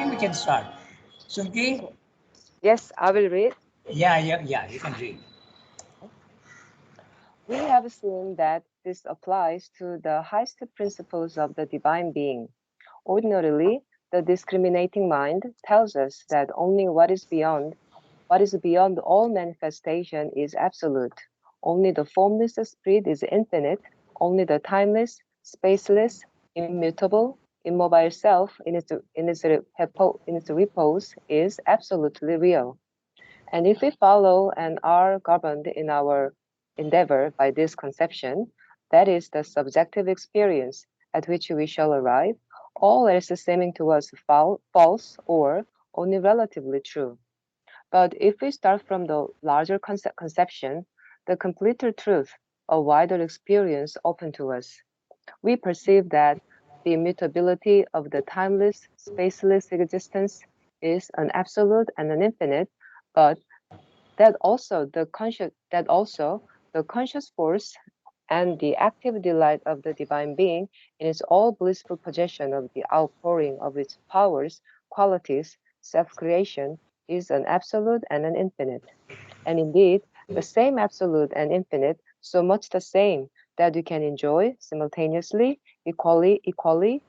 think we can start. Sunki? Yes, I will read. Yeah, you can read. We have seen that this applies to the highest principles of the divine being. Ordinarily, the discriminating mind tells us that only what is beyond all manifestation is absolute. Only the formless spirit is infinite. Only the timeless, spaceless, immutable, immobile self in its repose is absolutely real. And if we follow and are governed in our endeavor by this conception, that is the subjective experience at which we shall arrive, all else seeming to us false or only relatively true. But if we start from the larger conception, the completer truth, a wider experience open to us, we perceive that the immutability of the timeless, spaceless existence is an absolute and an infinite, but that also the conscious force and the active delight of the divine being in its all blissful possession of the outpouring of its powers, qualities, self-creation is an absolute and an infinite. And indeed, the same absolute and infinite, so much the same that we can enjoy simultaneously, equally,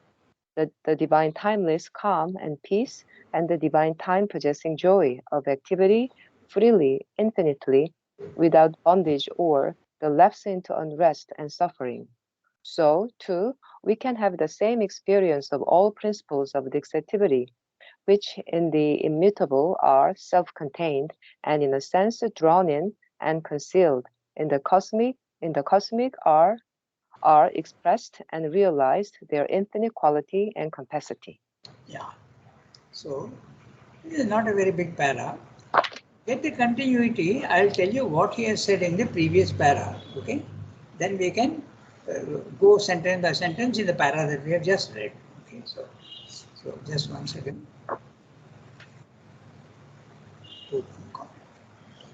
the divine timeless calm and peace, and the divine time possessing joy of activity freely, infinitely, without bondage or the lapse into unrest and suffering. So, too, we can have the same experience of all principles of this activity, which in the immutable are self contained and in a sense drawn in and concealed. In the cosmic are expressed and realized their infinite quality and capacity. Yeah. So, this is not a very big para. Get the continuity. I'll tell you what he has said in the previous para. Okay. Then we can go sentence by sentence in the para that we have just read. Okay. So just 1 second.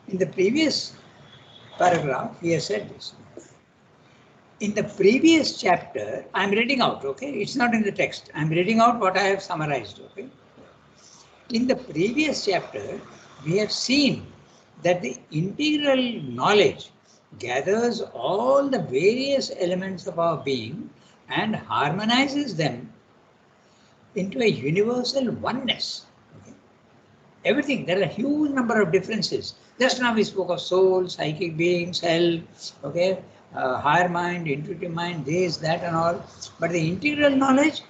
In the previous paragraph, he has said this. In the previous chapter, I'm reading out, okay? It's not in the text. I'm reading out what I have summarized, okay? In the previous chapter, we have seen that the integral knowledge gathers all the various elements of our being and harmonizes them into a universal oneness. Okay? Everything, there are a huge number of differences. Just now we spoke of soul, psychic being, self, okay, higher mind, intuitive mind, this, that, and all. But the integral knowledge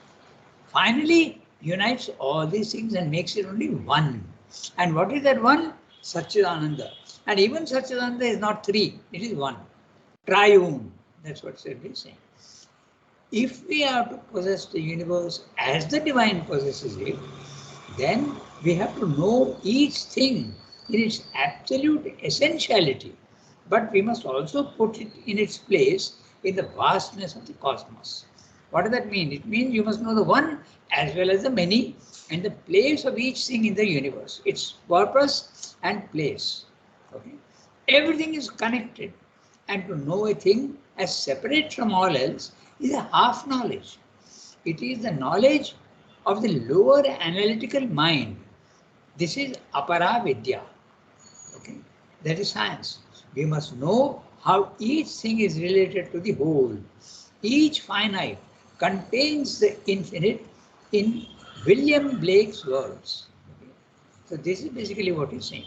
finally unites all these things and makes it only one. And what is that one? Satchidananda. And even Satchidananda is not three, it is one. Triune. That's what Siddhi is saying. If we are to possess the universe as the divine possesses it, then we have to know each thing in its absolute essentiality. But we must also put it in its place in the vastness of the cosmos. What does that mean? It means you must know the one as well as the many and the place of each thing in the universe, its purpose and place. Okay? Everything is connected, and to know a thing as separate from all else is a half knowledge. It is the knowledge of the lower analytical mind. This is apara vidya. Okay? That is science. We must know how each thing is related to the whole. Each finite contains the infinite in William Blake's words. Okay? So this is basically what he's saying.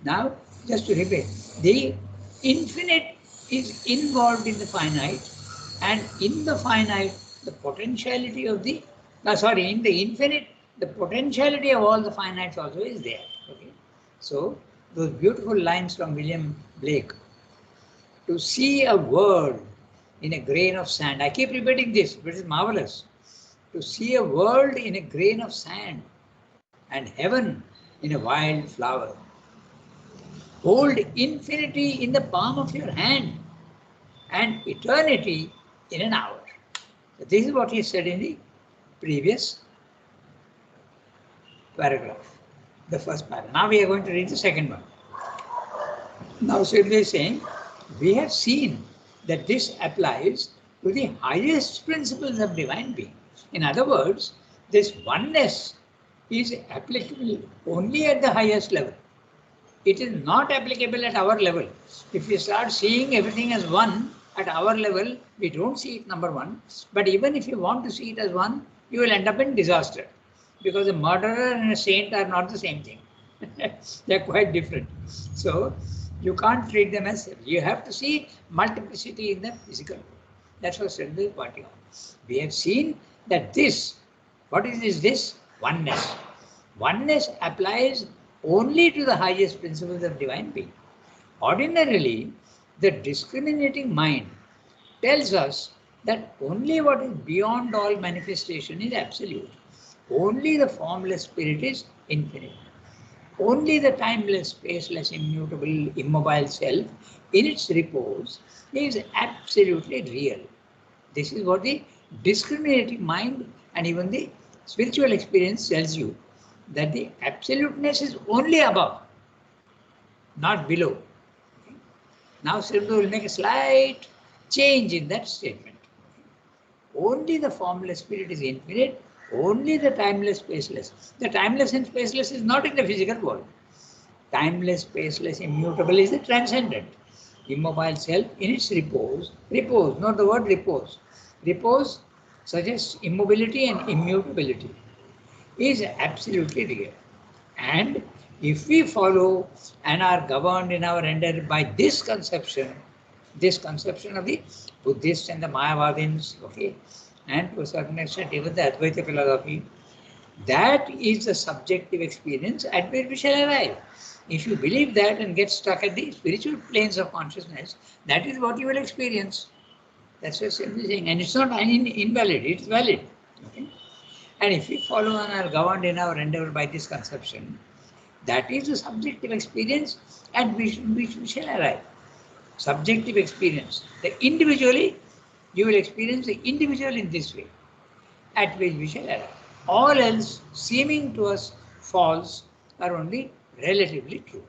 Now, just to repeat, the infinite is involved in the finite, and in the finite, the potentiality of the, in the infinite, the potentiality of all the finites also is there. Okay? So, those beautiful lines from William Blake. To see a world in a grain of sand. I keep repeating this, but it's marvelous. To see a world in a grain of sand and heaven in a wild flower. Hold infinity in the palm of your hand and eternity in an hour. So this is what he said in the previous paragraph, the first paragraph. Now we are going to read the second one. Now Siddhi is saying, we have seen that this applies to the highest principles of divine being. In other words, this oneness is applicable only at the highest level. It is not applicable at our level. If we start seeing everything as one at our level, we don't see it, number one. But even if you want to see it as one, you will end up in disaster, because a murderer and a saint are not the same thing. They're quite different. So you can't treat them as, you have to see multiplicity in the physical world. That's what Sridhar is pointing out. We have seen that this, what is this? Oneness. Oneness applies only to the highest principles of divine being. Ordinarily, the discriminating mind tells us that only what is beyond all manifestation is absolute. Only the formless spirit is infinite. Only the timeless, spaceless, immutable, immobile self in its repose is absolutely real. This is what the discriminating mind and even the spiritual experience tells you, that the absoluteness is only above, not below. Okay? Now Sridhar will make a slight change in that statement. Only the formless spirit is infinite, only the timeless, spaceless. The timeless and spaceless is not in the physical world. Timeless, spaceless, immutable is the transcendent. Immobile self in its repose, repose, not the word repose. Repose suggests immobility and immutability, is absolutely real. And if we follow and are governed in our endeavor by this conception of the Buddhists and the Mayavadins, okay, and to a certain extent even the Advaita philosophy, that is the subjective experience at which we shall arrive. If you believe that and get stuck at the spiritual planes of consciousness, that is what you will experience. That's what Sridhar is saying. And it's not invalid, it's valid. Okay? And if we follow and are governed in our endeavor by this conception, that is the subjective experience at which we shall arrive. Subjective experience. Individually, you will experience the individual in this way, at which we shall arrive. All else seeming to us false are only relatively true.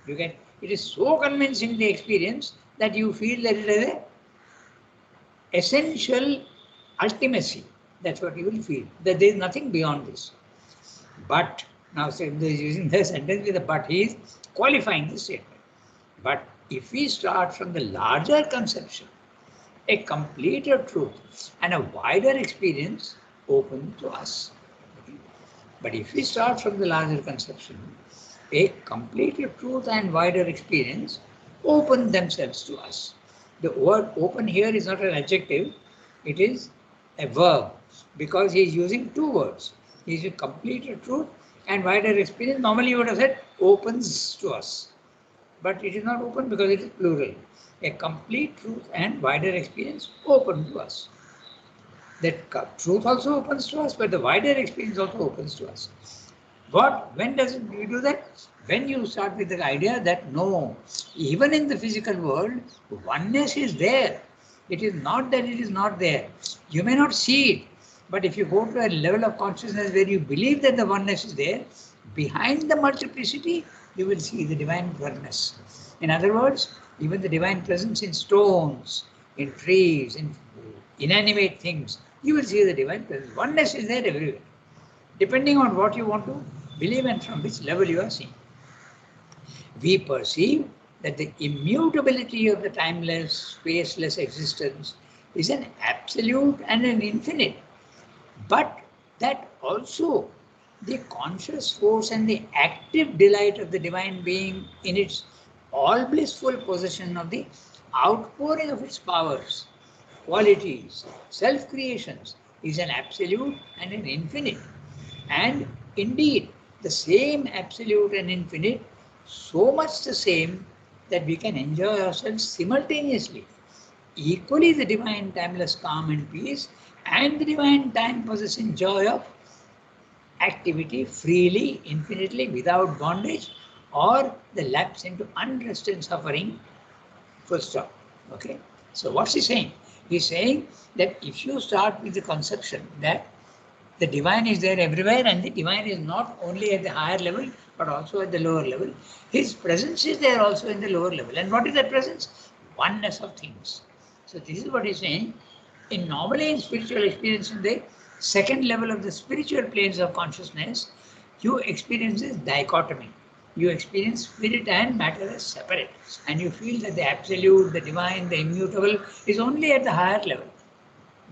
You get, it is so convincing the experience that you feel that it is an essential ultimacy. That's what you will feel, that there is nothing beyond this. But, now Sridhar is using the sentence with a but, he is qualifying the statement. But if we start from the larger conception, a completer truth and a wider experience open to us. Okay? But if we start from the larger conception, a completer truth and wider experience open themselves to us. The word open here is not an adjective, it is a verb, because he is using two words. He is using completer truth and wider experience. Normally you would have said opens to us, but it is not open because it is plural. A complete truth and wider experience open to us. That truth also opens to us, but the wider experience also opens to us. When does we do that? When you start with the idea that no, even in the physical world, oneness is there. It is not that it is not there. You may not see it, but if you go to a level of consciousness where you believe that the oneness is there, behind the multiplicity, you will see the divine oneness. In other words, even the divine presence in stones, in trees, in inanimate things, you will see the divine presence. Oneness is there everywhere, depending on what you want to believe and from which level you are seeing. We perceive that the immutability of the timeless, spaceless existence is an absolute and an infinite, but that also the conscious force and the active delight of the divine being in its all blissful possession of the outpouring of its powers, qualities, self-creations is an absolute and an infinite. And indeed, the same absolute and infinite, so much the same that we can enjoy ourselves simultaneously. Equally the divine timeless calm and peace and the divine time possessing joy of activity freely, infinitely, without bondage or the lapse into unrest and suffering, full stop. Okay? So what's he saying? He's saying that if you start with the conception that the divine is there everywhere and the divine is not only at the higher level but also at the lower level, his presence is there also in the lower level. And what is that presence? Oneness of things. So this is what he's saying. Normally in spiritual experience, in the second level of the spiritual planes of consciousness, you experience this dichotomy. You experience spirit and matter as separate, and you feel that the absolute, the divine, the immutable is only at the higher level.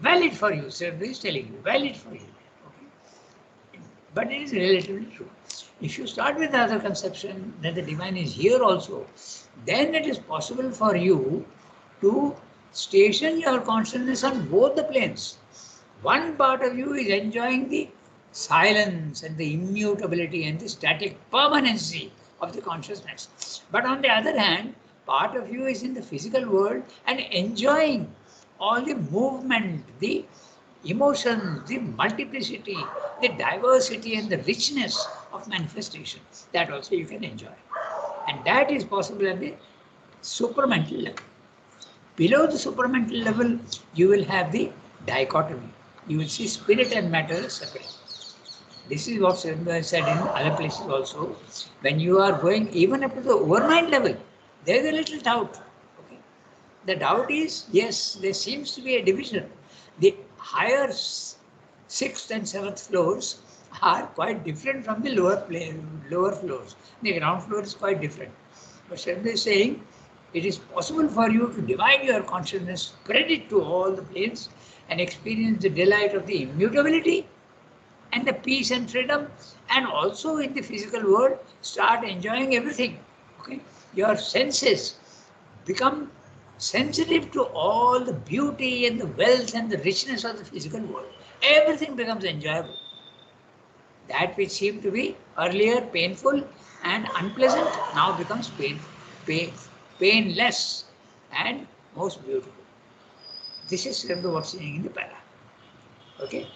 Valid for you, sir, is telling you, valid for you. Okay? But it is relatively true. If you start with the other conception that the divine is here also, then it is possible for you to station your consciousness on both the planes. One part of you is enjoying the silence and the immutability and the static permanency of the consciousness. But on the other hand, part of you is in the physical world and enjoying all the movement, the emotions, the multiplicity, the diversity and the richness of manifestation. That also you can enjoy. And that is possible at the supramental level. Below the supramental level, you will have the dichotomy. You will see spirit and matter separate. This is what Sridhar said in other places also. When you are going even up to the overmind level, there is a little doubt. Okay? The doubt is, yes, there seems to be a division. The higher 6th and 7th floors are quite different from the lower floors. The ground floor is quite different. But Sridhar is saying, it is possible for you to divide your consciousness, spread it to all the planes, and experience the delight of the immutability and the peace and freedom, and also in the physical world, start enjoying everything. Okay? Your senses become sensitive to all the beauty and the wealth and the richness of the physical world. Everything becomes enjoyable. That which seemed to be earlier painful and unpleasant now becomes painless and most beautiful. This is what's saying in the para. Okay?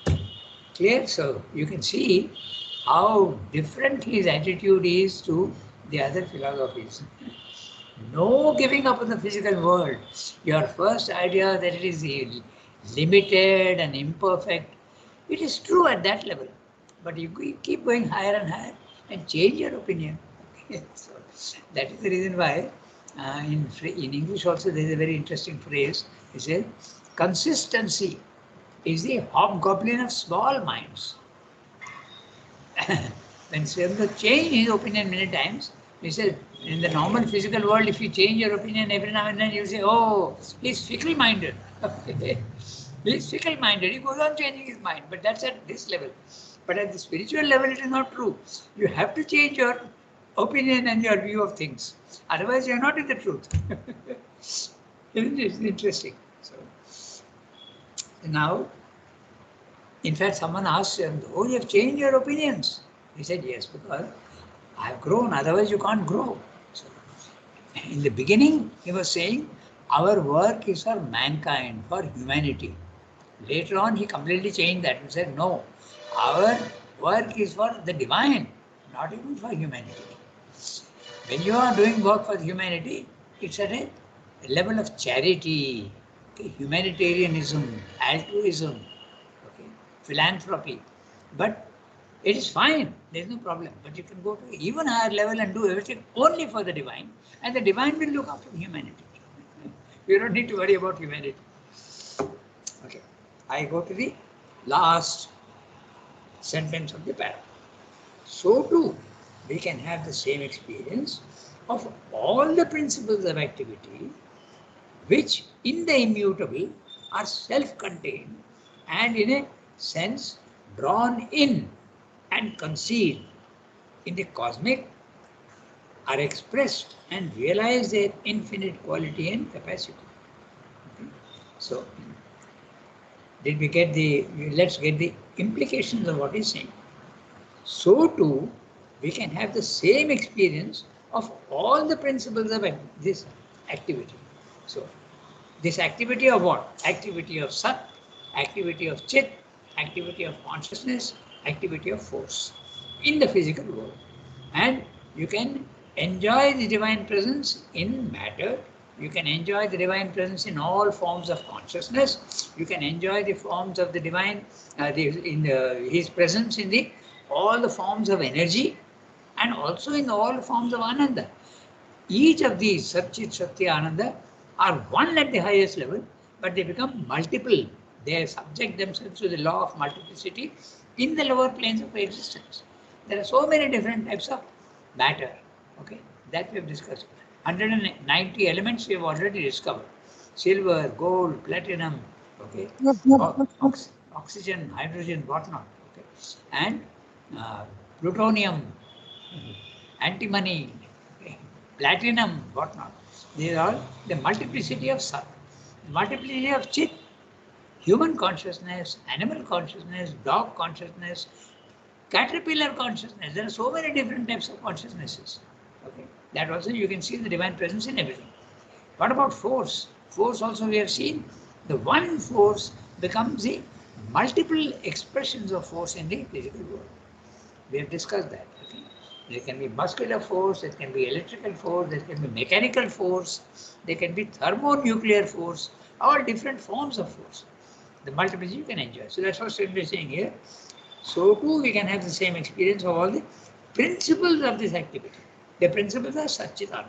Clear? So you can see how different his attitude is to the other philosophies. No giving up on the physical world. Your first idea that it is limited and imperfect, it is true at that level. But you keep going higher and higher and change your opinion. So that is the reason why in English also there is a very interesting phrase. It says, consistency is the hobgoblin of small minds. When Sridhar changed his opinion many times, he said, in the normal physical world, if you change your opinion every now and then, you say, oh, he's fickle-minded. He's fickle-minded. He goes on changing his mind, but that's at this level. But at the spiritual level, it is not true. You have to change your opinion and your view of things. Otherwise, you're not in the truth. Isn't it interesting? So, now, in fact, someone asked him, oh, you have changed your opinions. He said, yes, because I have grown, otherwise you can't grow. So, in the beginning, he was saying, our work is for mankind, for humanity. Later on, he completely changed that and said, no, our work is for the divine, not even for humanity. When you are doing work for humanity, it's at a level of charity, okay, humanitarianism, altruism, okay, philanthropy. But it is fine, there is no problem. But you can go to even higher level and do everything only for the divine, and the divine will look after humanity. You don't need to worry about humanity. Okay, I go to the last sentence of the paragraph. So too, we can have the same experience of all the principles of activity, which in the immutable are self-contained and in a sense drawn in and concealed in the cosmic, are expressed and realize their infinite quality and capacity. Okay? So, did we get let's get the implications of what he's saying. So too, we can have the same experience of all the principles of this activity. So, this activity of what? Activity of Sat, activity of Chit, activity of consciousness, activity of force in the physical world. And you can enjoy the divine presence in matter. You can enjoy the divine presence in all forms of consciousness. You can enjoy the forms of the divine, his presence in all the forms of energy, and also in all forms of Ananda. Each of these, Satchit, Satya, Ananda, are one at the highest level, but they become multiple. They subject themselves to the law of multiplicity in the lower planes of existence. There are so many different types of matter. Okay, that we have discussed. 190 elements we have already discovered. Silver, gold, platinum, okay, oxygen, hydrogen, whatnot. Okay, and plutonium, antimony, okay, platinum, whatnot. These are all the multiplicity of Sat, multiplicity of Chit, human consciousness, animal consciousness, dog consciousness, caterpillar consciousness. There are so many different types of consciousnesses. Okay, that also you can see the divine presence in everything. What about force? Force also we have seen. The one force becomes the multiple expressions of force in the physical world. We have discussed that. Okay? There can be muscular force, there can be electrical force, there can be mechanical force, there can be thermonuclear force, all different forms of force. The multiplicity you can enjoy. So that's what Sridhar is saying here. So too we can have the same experience of all the principles of this activity. The principles are Satchitananda,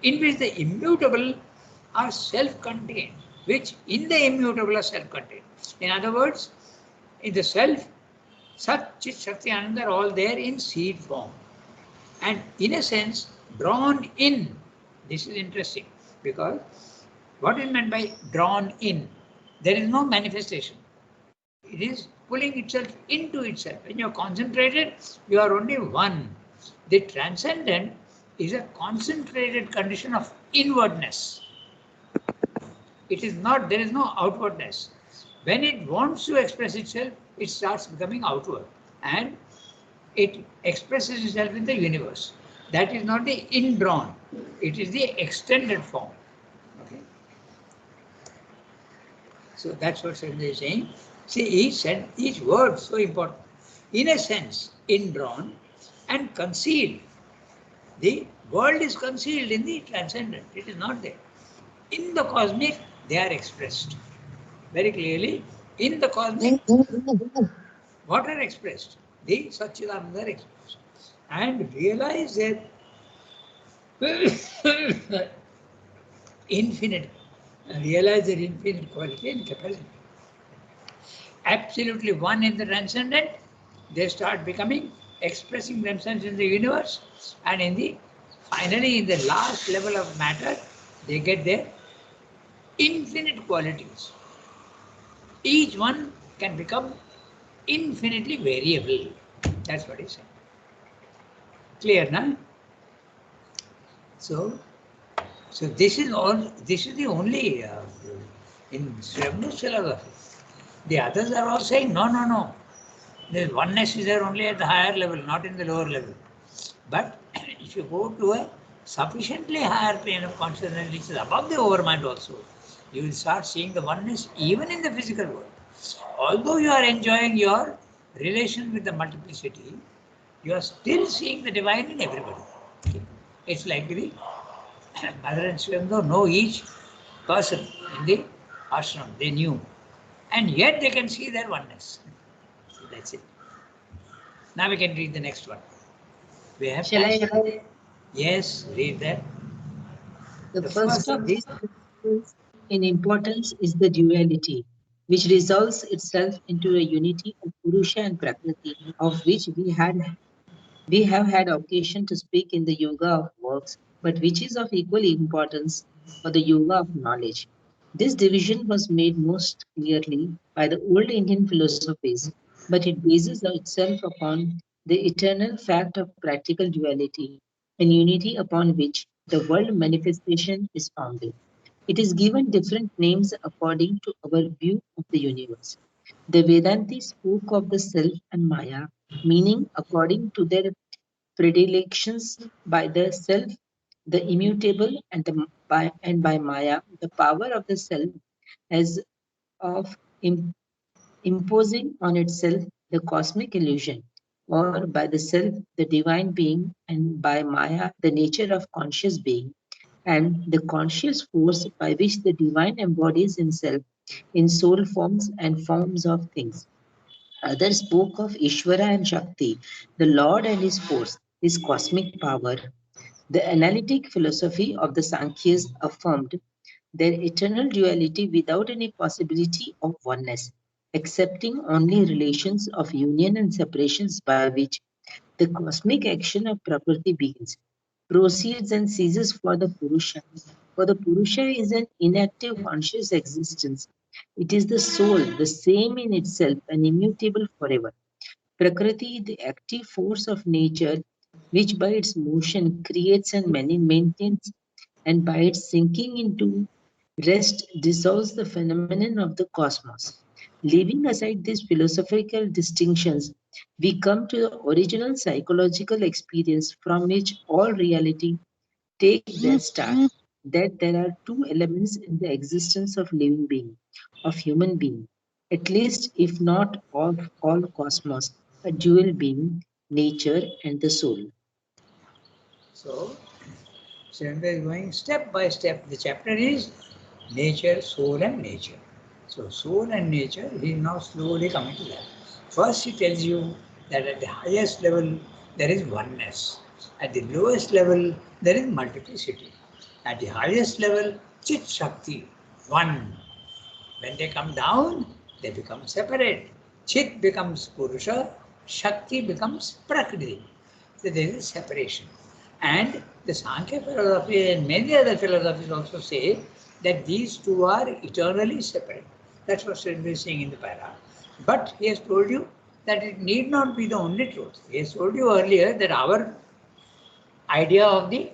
in which the immutable are self-contained, which in the immutable are self-contained. In other words, in the self, Sat, Chit, Shakti, Ananda are all there in seed form. And in a sense, drawn in. This is interesting because what is meant by drawn in? There is no manifestation. It is pulling itself into itself. When you are concentrated, you are only one. The transcendent is a concentrated condition of inwardness. It is not, there is no outwardness. When it wants to express itself, it starts becoming outward and it expresses itself in the universe. That is not the indrawn, it is the extended form. Okay. So that's what Sridhar is saying. See, each word so important. In a sense, indrawn and concealed. The world is concealed in the transcendent. It is not there. In the cosmic, they are expressed very clearly. In the cosmic, what are expressed? The Satchidananda are expressed. And realize that infinite, realize their infinite quality and capacity. Absolutely one in the transcendent, they start becoming, expressing themselves in the universe, and in the finally in the last level of matter, they get their infinite qualities. Each one can become infinitely variable. That's what he said. Clear, na? So this is all. This is the only in Srebni's philosophy. The others are all saying no. The oneness is there only at the higher level, not in the lower level. But if you go to a sufficiently higher plane of consciousness, which is above the overmind also, you will start seeing the oneness even in the physical world. Although you are enjoying your relation with the multiplicity, you are still seeing the divine in everybody. Okay. It's like the Mother and Swayambhu know each person in the ashram, they knew. And yet they can see their oneness. So that's it. Now we can read the next one. We have Shall I? Yes, read that. The first of these principles in importance is the duality, which resolves itself into a unity of Purusha and Prakriti, of which we have had occasion to speak in the Yoga of Works, but which is of equal importance for the Yoga of Knowledge. This division was made most clearly by the old Indian philosophies, but it bases itself upon the eternal fact of practical duality and unity upon which the world manifestation is founded. It is given different names according to our view of the universe. The Vedanti spoke of the self and Maya, meaning according to their predilections by the self, the immutable, and by Maya, the power of the self as of imposing on itself the cosmic illusion, or by the self, the divine being, and by Maya, the nature of conscious being, and the conscious force by which the divine embodies himself in soul forms and forms of things. Others spoke of Ishvara and Shakti, the Lord and his force, his cosmic power. The analytic philosophy of the Sankhyas affirmed their eternal duality without any possibility of oneness, accepting only relations of union and separations by which The cosmic action of Prakriti begins, proceeds and ceases for the Purusha. For the Purusha is an inactive conscious existence. It is the soul, the same in itself and immutable forever. Prakriti, the active force of nature, which by its motion creates and maintains, and by its sinking into rest dissolves the phenomenon of the cosmos. Leaving aside these philosophical distinctions, we come to the original psychological experience from which all reality takes their start. That there are two elements in the existence of living being, of human being, at least if not of all cosmos, a dual being, nature and the soul. So, Srinath is going step by step. The chapter is nature, soul and nature. So soul and nature, he is now slowly coming to that. First he tells you that at the highest level there is oneness. At the lowest level there is multiplicity. At the highest level, Chit Shakti, one. When they come down, they become separate. Chit becomes Purusha, Shakti becomes Prakriti. So there is separation. And the Sankhya philosophy and many other philosophies also say that these two are eternally separate. That's what Sridhar is saying in the para. But he has told you that it need not be the only truth. He has told you earlier that our idea of the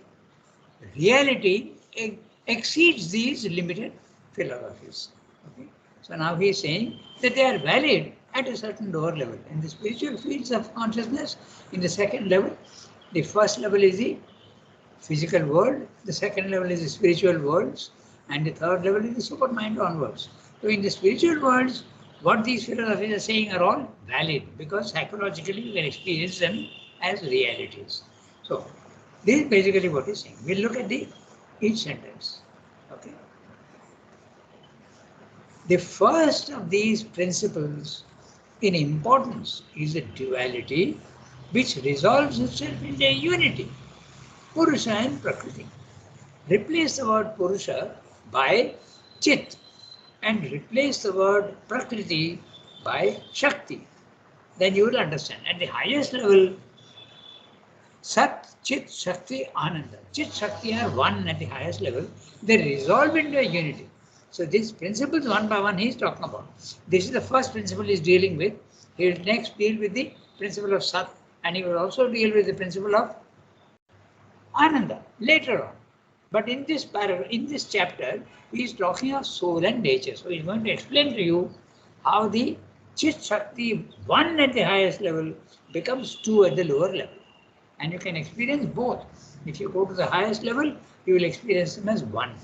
reality exceeds these limited philosophies. Okay? So now he is saying that they are valid at a certain lower level. In the spiritual fields of consciousness, in the second level, the first level is the physical world, the second level is the spiritual worlds, and the third level is the super mind onwards. So in the spiritual worlds, what these philosophies are saying are all valid because psychologically you can experience them as realities. So this is basically what he's saying. We'll look at each sentence. Okay. The first of these principles in importance is the duality which resolves itself into a unity, Purusha and Prakriti. Replace the word Purusha by Chit and replace the word Prakriti by Shakti. Then you will understand. At the highest level, Sat, Chit, Shakti, Ananda. Chit, Shakti are one at the highest level. They resolve into a unity. So these principles one by one he is talking about. This is the first principle he is dealing with. He will next deal with the principle of Sat and he will also deal with the principle of Ananda later on. But in this paragraph, in this chapter, he is talking of soul and nature. So he is going to explain to you how the Chit Shakti, one at the highest level, becomes two at the lower level. And you can experience both. If you go to the highest level, you will experience them as one.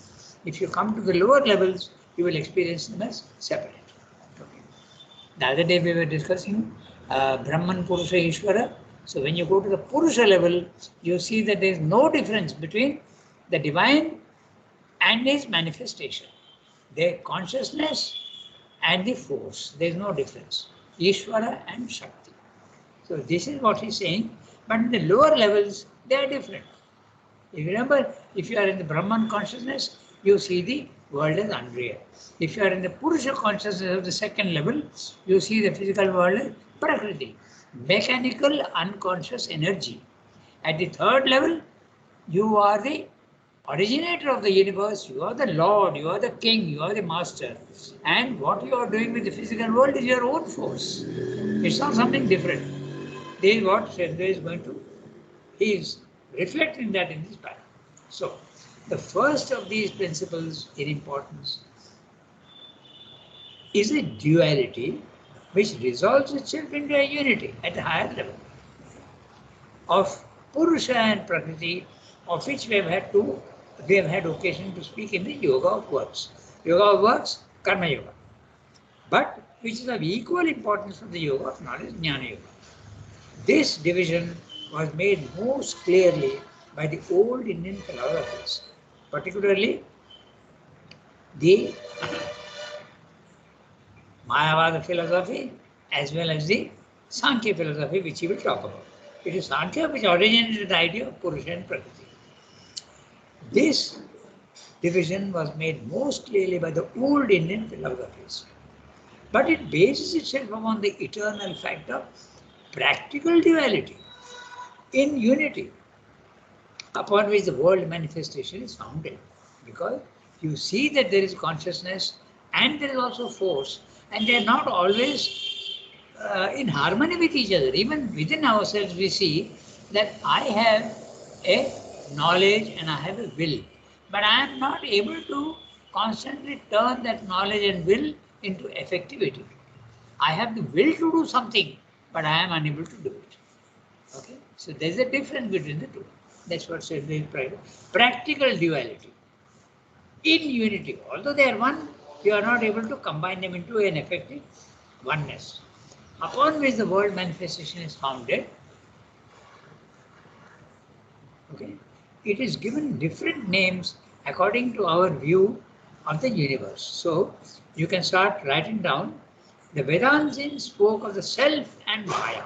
If you come to the lower levels, you will experience them as separate. Okay. The other day we were discussing Brahman, Purusha, Ishvara. So when you go to the Purusha level, you see that there is no difference between the divine and his manifestation. Their consciousness and the force. There is no difference. Ishvara and Shakti. So this is what he's saying. But in the lower levels, they are different. You remember, if you are in the Brahman consciousness, you see the world as unreal. If you are in the Purusha consciousness of the second level, you see the physical world as Prakriti, mechanical unconscious energy. At the third level, you are the originator of the universe, you are the Lord, you are the King, you are the Master. And what you are doing with the physical world is your own force. It's not something different. This is what Sridhar is going to, he is reflecting that in this paragraph. So, the first of these principles in importance is a duality which resolves itself into a unity at a higher level of Purusha and Prakriti, of which we have had occasion to speak in the Yoga of Works. Yoga of Works, Karma Yoga. But which is of equal importance to the Yoga of Knowledge, Jnana Yoga. This division was made most clearly by the old Indian philosophers, particularly the Mayavada philosophy as well as the Sankhya philosophy, which he will talk about. It is Sankhya which originated the idea of Purusha and Prakriti. This division was made most clearly by the old Indian philosophies, but it bases itself upon the eternal fact of practical duality. in unity, upon which the world manifestation is founded. Because you see that there is consciousness and there is also force, and they are not always in harmony with each other. Even within ourselves, we see that I have a knowledge and I have a will, but I am not able to constantly turn that knowledge and will into effectivity. I have the will to do something, but I am unable to do it. Okay, so there's a difference between the two. That's what said in practical duality. In unity, although they are one, you are not able to combine them into an effective oneness, upon which the world manifestation is founded. Okay, it is given different names according to our view of the universe. So you can start writing down. The Vedantin spoke of the self and Maya.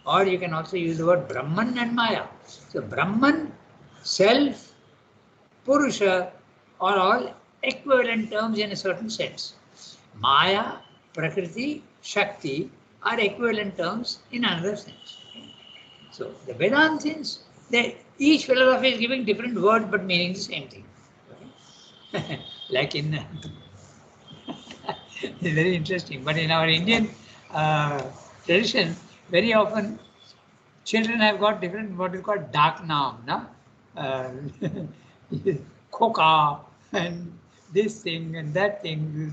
Or you can also use the word Brahman and Maya. So Brahman, self, Purusha are all equivalent terms in a certain sense. Maya, Prakriti, Shakti are equivalent terms in another sense. So the Vedantins, each philosophy is giving different words but meaning the same thing. Okay? Like in it's very interesting. But in our Indian tradition, very often children have got different what is called dark naam, no? Khoka and this thing and that thing.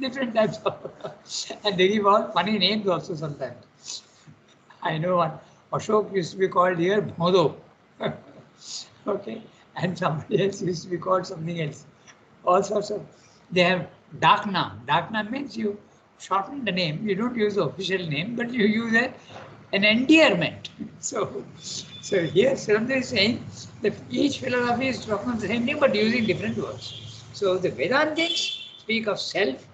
Different types of, and they give all funny names also sometimes. I know one. Ashok used to be called here Bhodo. Okay, and somebody else used to be called something else. All sorts of. They have dark naam. Dark naam means you shorten the name. You don't use the official name, but you use an endearment. So here Sridhar is saying that each philosophy is talking of the same thing but using different words. So the Vedantins speak of self,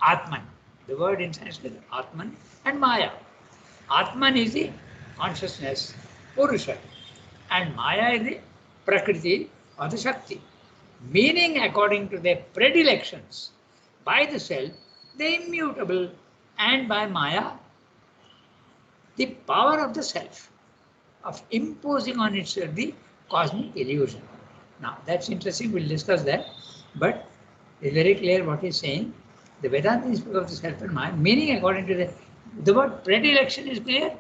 Atman. The word in Sanskrit is Atman and Maya. Atman is the consciousness, Purusha, and Maya is the Prakriti or the Shakti. Meaning according to their predilections, by the self, the immutable, and by Maya, the power of the self, of imposing on itself the cosmic illusion. Now, that's interesting, we'll discuss that, but it's very clear what he's saying. The Vedanta is of the self and Maya, meaning according to the word predilection is clear.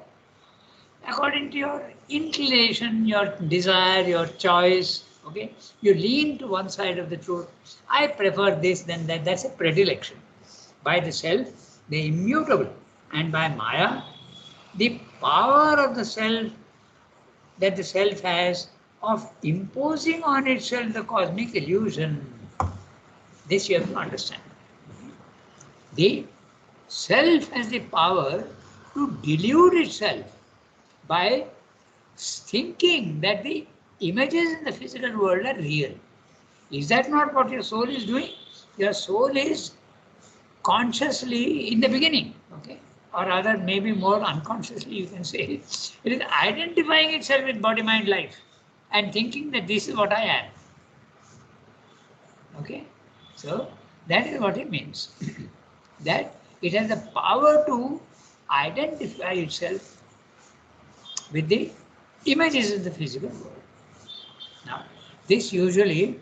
According to your inclination, your desire, your choice, okay, you lean to one side of the truth. I prefer this than that. That's a predilection. By the self, the immutable, and by Maya, the power of the self that the self has of imposing on itself the cosmic illusion. This you have to understand. The self has the power to delude itself by thinking that the images in the physical world are real. Is that not what your soul is doing? Your soul is consciously in the beginning, okay, or rather maybe more unconsciously you can say, it is identifying itself with body, mind, life and thinking that this is what I am. Okay, so that is what it means. That it has the power to identify itself with the images in the physical world. Now, this usually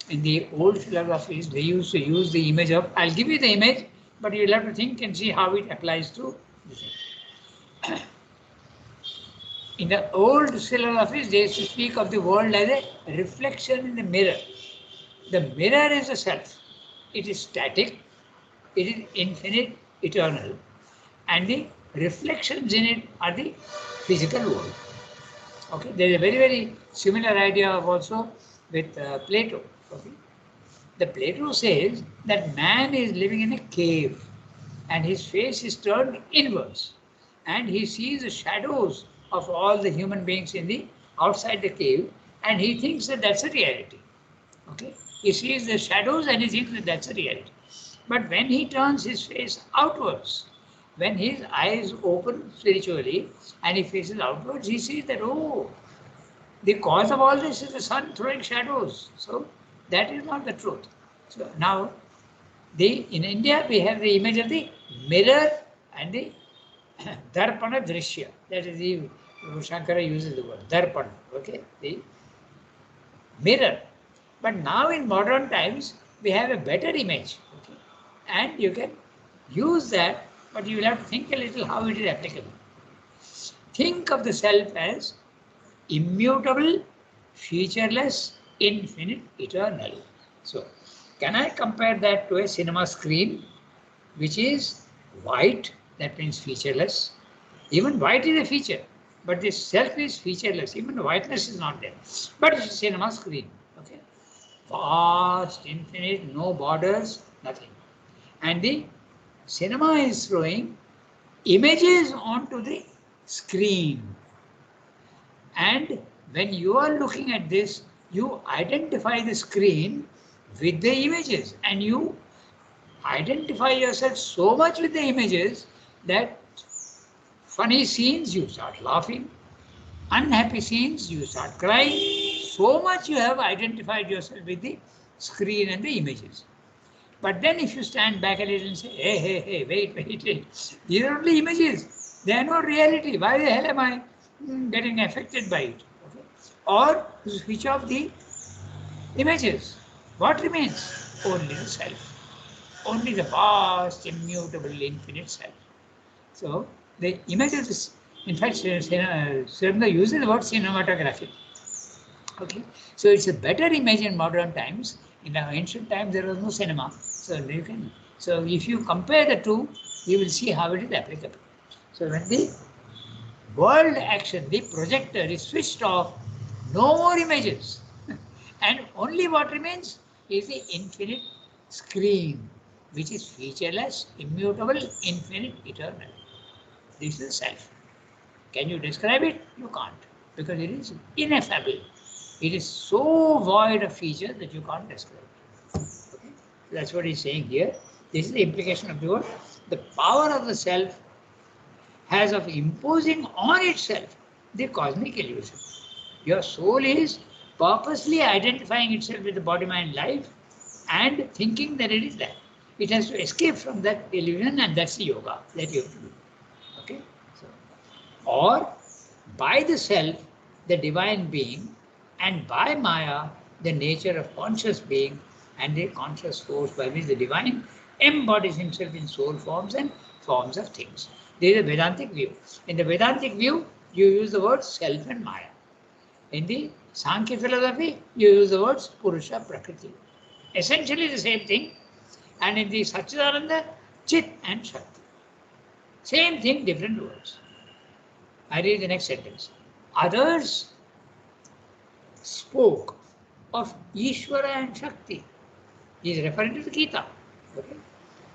in the old philosophies, they used to use the image of, I'll give you the image, but you'll have to think and see how it applies to this. In the old philosophies, they used to speak of the world as a reflection in the mirror. The mirror is the self. It is static, it is infinite, eternal, and the reflections in it are the physical world. Okay, there is a very, very similar idea of also with Plato. Okay, the Plato says that man is living in a cave, and his face is turned inwards, and he sees the shadows of all the human beings in the outside the cave, and he thinks that that's a reality. Okay, he sees the shadows and he thinks that that's a reality. But when he turns his face outwards, when his eyes open spiritually and he faces outwards, he sees that, oh, the cause of all this is the sun throwing shadows. So that is not the truth. So now, in India, we have the image of the mirror and the darpana drishya. That is the Shankara uses the word darpan, okay, the mirror. But now in modern times, we have a better image, okay, and you can use that, but you will have to think a little how it is applicable. Think of the self as immutable, featureless, infinite, eternal. So, can I compare that to a cinema screen, which is white, that means featureless? Even white is a feature, but the self is featureless. Even the whiteness is not there. But it's a cinema screen. Okay, vast, infinite, no borders, nothing. And the cinema is throwing images onto the screen. And when you are looking at this, you identify the screen with the images, and you identify yourself so much with the images that funny scenes you start laughing, unhappy scenes you start crying. So much you have identified yourself with the screen and the images. But then if you stand back a little and say, hey, wait. These are only images. They are not reality. Why the hell am I getting affected by it? Okay. Or switch off the images. What remains? Only the self. Only the vast, immutable, infinite self. So the images is, in fact, Srinath uses the word cinematographic. Okay, so it's a better image in modern times. In the ancient times, there was no cinema. So you can. So if you compare the two, you will see how it is applicable. So when the world action, the projector is switched off, no more images, and only what remains is the infinite screen, which is featureless, immutable, infinite, eternal. This is self. Can you describe it? You can't, because it is ineffable. It is so void of features that you can't describe it. Okay? That's what he's saying here. This is the implication of the word. The power of the self has of imposing on itself the cosmic illusion. Your soul is purposely identifying itself with the body, mind, life, and thinking that it is that. It has to escape from that illusion, and that's the yoga that you have to do. Okay? So, or by the self, the divine being, and by Maya, the nature of conscious being and the conscious force by which the divine embodies himself in soul forms and forms of things. There is a Vedantic view. In the Vedantic view, you use the words self and Maya. In the Sankhya philosophy, you use the words Purusha, Prakriti. Essentially the same thing. And in the Satchidananda, Chit and Shakti. Same thing, different words. I read the next sentence. Others spoke of Ishvara and Shakti. He is referring to the Gita. Okay?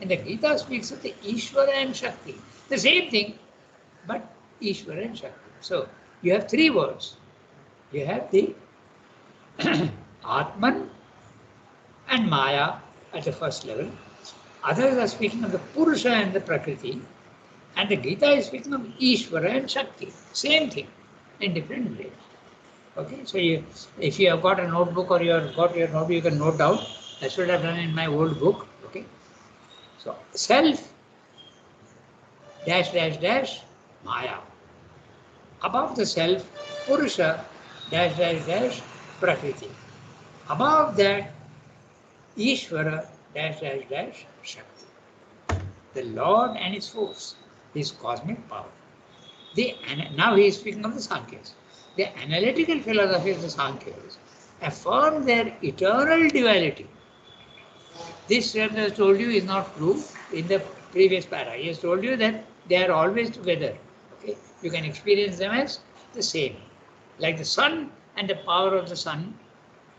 And the Gita speaks of the Ishvara and Shakti. The same thing, but Ishvara and Shakti. So you have three words. You have the Atman and Maya at the first level. Others are speaking of the Purusha and the Prakriti. And the Gita is speaking of Ishvara and Shakti. Same thing in different ways. Okay, so if you have got a notebook or you have got your notebook, you can note down. That's what I've done in my old book. Okay, so self dash dash dash Maya. Above the self, Purusha dash dash dash Prakriti. Above that, Ishvara dash dash dash Shakti. The Lord and His force, His cosmic power. Now he is speaking of the Sankhya's. The analytical philosophy of the Sankhya's affirm their eternal duality. This, Srinath has told you, is not true in the previous para. He has told you that they are always together. Okay, you can experience them as the same, like the sun and the power of the sun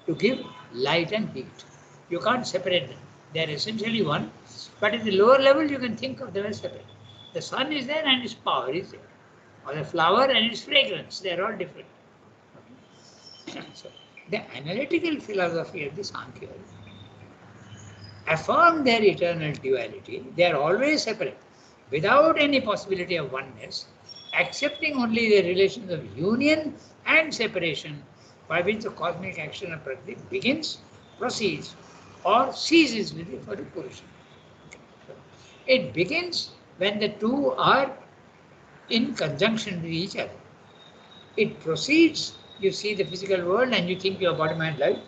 to give light and heat. You can't separate them. They are essentially one, but at the lower level you can think of them as separate. The sun is there and its power is there. Or the flower and its fragrance, they are all different. Okay. So, the analytical philosophy of the Sankhya affirm their eternal duality. They are always separate, without any possibility of oneness, accepting only the relations of union and separation by which the cosmic action of Prakriti begins, proceeds, or ceases with the Purusha. So, it begins when the two are in conjunction with each other. It proceeds, you see the physical world and you think your body, mind, life,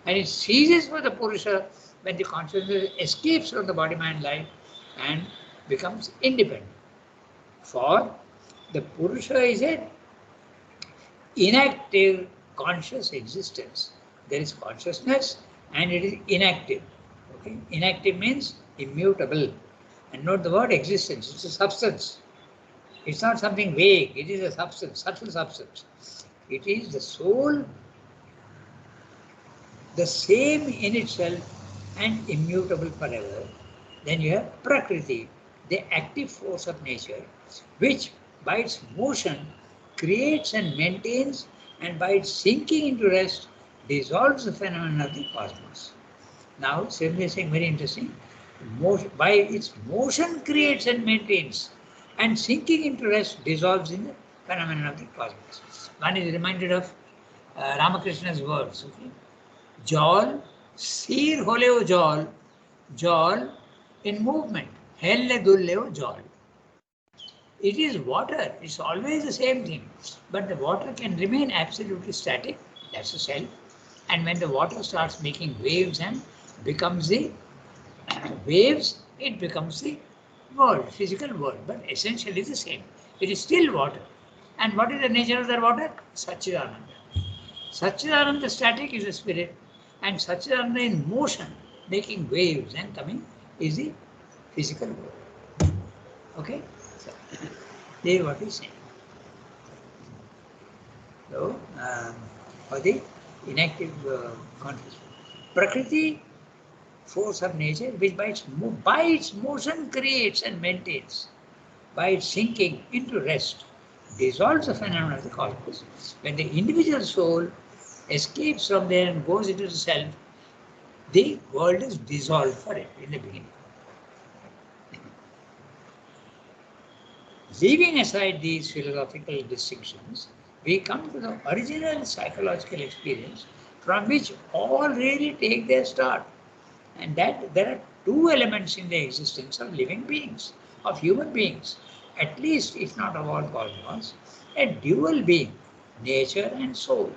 and it ceases for the Purusha when the consciousness escapes from the body, mind, life and becomes independent. For the Purusha is an inactive conscious existence. There is consciousness and it is inactive. Okay? Inactive means immutable. And note the word existence, it's a substance. It's not something vague, it is a substance, subtle substance. It is the soul, the same in itself and immutable forever. Then you have Prakriti, the active force of nature, which by its motion creates and maintains, and by its sinking into rest dissolves the phenomenon of the cosmos. Now, simply saying very interesting, by its motion creates and maintains, and sinking into rest dissolves in the phenomenon of the cosmos. One is reminded of Ramakrishna's words. Okay? Jal, sir holeo jal, jal in movement, helle dulleo jal. It is water, it's always the same thing, but the water can remain absolutely static, that's the self, and when the water starts making waves and becomes the waves, it becomes the world, physical world, but essentially the same. It is still water. And what is the nature of that water? Satchidananda. Satchidananda static is the spirit, and Satchidananda in motion, making waves and coming, is the physical world. Okay? So, this is what we say. So, for the inactive consciousness. Prakriti, force of nature, which by its motion creates and maintains, by its sinking into rest, dissolves the phenomenon of the cosmos. When the individual soul escapes from there and goes into the self, the world is dissolved for it in the beginning. Leaving aside these philosophical distinctions, we come to the original psychological experience from which all really take their start. And that there are two elements in the existence of living beings, of human beings, at least if not of all cosmos, a dual being, nature and soul.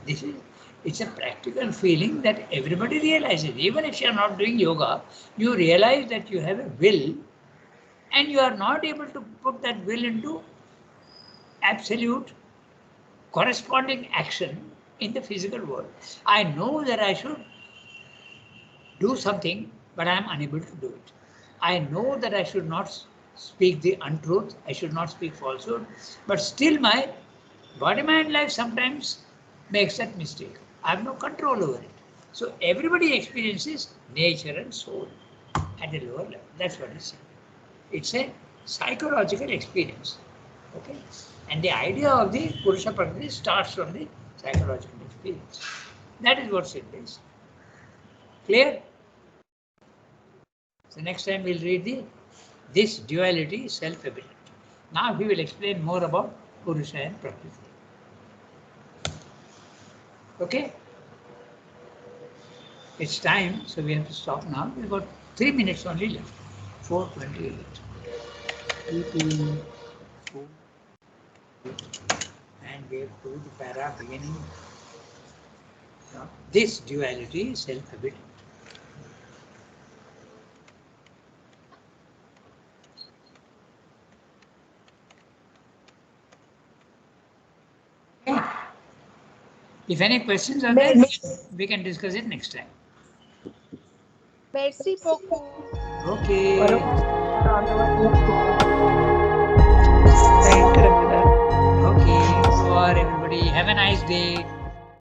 It's a practical feeling that everybody realizes. Even if you are not doing yoga, you realize that you have a will and you are not able to put that will into absolute corresponding action in the physical world. I know that I should do something, but I am unable to do it. I know that I should not speak the untruth, I should not speak falsehood, but still my body, mind, life sometimes makes that mistake. I have no control over it. So everybody experiences nature and soul at a lower level. That's what it's saying. It's a psychological experience. Okay? And the idea of the Purusha Prakriti starts from the psychological experience. That is what it is. Clear? So next time we'll read this duality self-evident. Now we will explain more about Purusha and Prakriti. Okay? It's time, so we have to stop now. We've got 3 minutes only left. 4:28. And we have to do the para beginning. Now, this duality is self-evident. Okay. If any questions are there, we can discuss it next time. Merci beaucoup. Okay. Thank you, Ramila. Okay. For everybody, have a nice day.